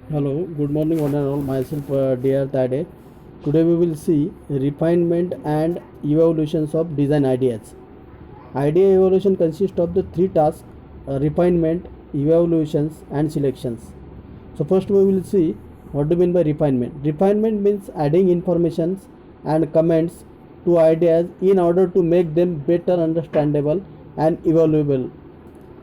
Hello, good morning, one and all. Myself, dear Tade. Today we will see refinement and evolutions of design ideas. Idea evolution consists of the three tasks: refinement, evaluations, and selections. So first we will see what do you mean by refinement. Refinement means adding informations and comments to ideas in order to make them better understandable and evaluable.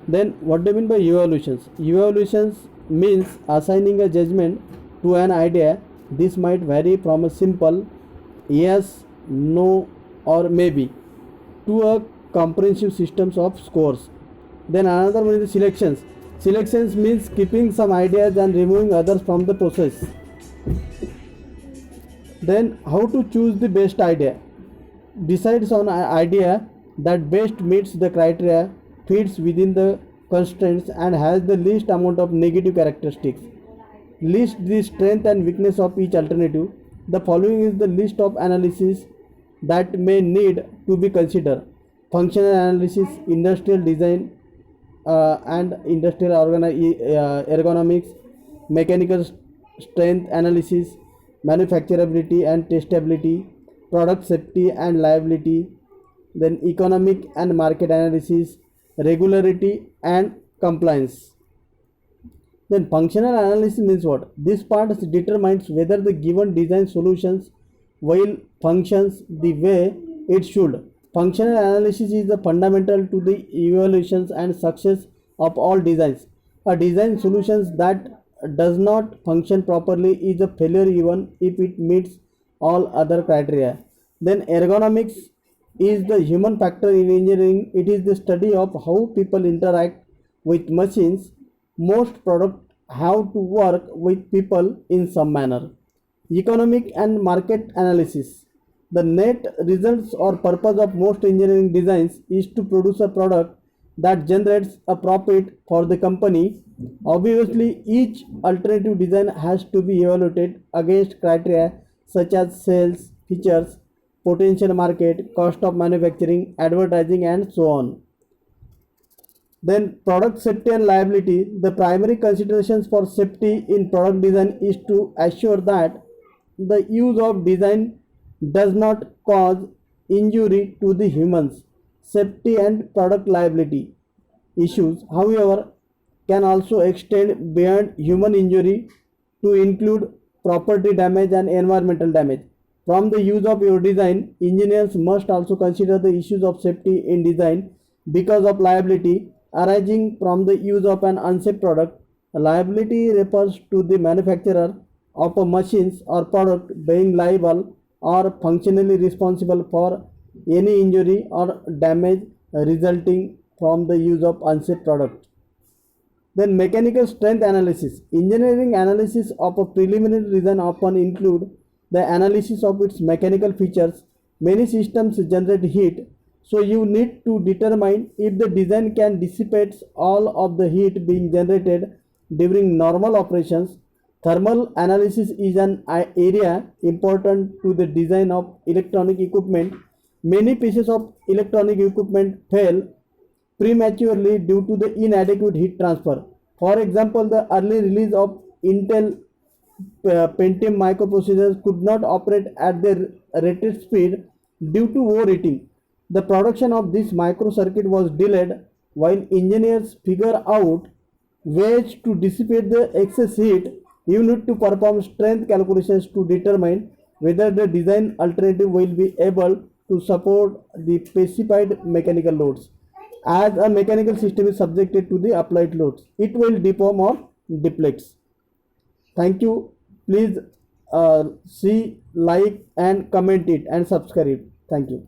Then, what do you mean by evaluations? Evaluations means assigning a judgment to an idea. This might vary from a simple yes, no, or maybe to a comprehensive systems of scores. Then another one is the selections. Selections means keeping some ideas and removing others from the process. Then how to choose the best idea? Decides on an idea that best meets the criteria, fits within the constraints, and has the least amount of negative characteristics. List the strength and weakness of each alternative. The following is the list of analysis that may need to be considered: functional analysis, industrial design and industrial ergonomics, mechanical strength analysis, manufacturability and testability, product safety and liability, then economic and market analysis, regularity and compliance. Then functional analysis means what? This part determines whether the given design solutions will functions the way it should. Functional analysis is the fundamental to the evaluations and success of all designs. A design solutions that does not function properly is a failure even if it meets all other criteria. Then ergonomics is the human factor in engineering. It is the study of how people interact with machines. Most products have to work with people in some manner. Economic and market analysis. The net results or purpose of most engineering designs is to produce a product that generates a profit for the company. Obviously, each alternative design has to be evaluated against criteria such as sales, features, potential market, cost of manufacturing, advertising, and so on. Then product safety and liability. The primary considerations for safety in product design is to assure that the use of design does not cause injury to the humans. Safety and product liability issues, however, can also extend beyond human injury to include property damage and environmental damage. From the use of your design, engineers must also consider the issues of safety in design because of liability arising from the use of an unsafe product. Liability refers to the manufacturer of a machines or product being liable or functionally responsible for any injury or damage resulting from the use of unsafe product. Then mechanical strength analysis. Engineering analysis of a preliminary design often include the analysis of its mechanical features. Many systems generate heat, so you need to determine if the design can dissipate all of the heat being generated during normal operations. Thermal analysis is an area important to the design of electronic equipment. Many pieces of electronic equipment fail prematurely due to the inadequate heat transfer. For example, the early release of Intel Pentium microprocessors could not operate at their rated speed due to overheating. The production of this microcircuit was delayed while engineers figure out ways to dissipate the excess heat. You need to perform strength calculations to determine whether the design alternative will be able to support the specified mechanical loads. As a mechanical system is subjected to the applied loads, it will deform or deflects. Thank you. Please see, like, and comment it and subscribe. Thank you.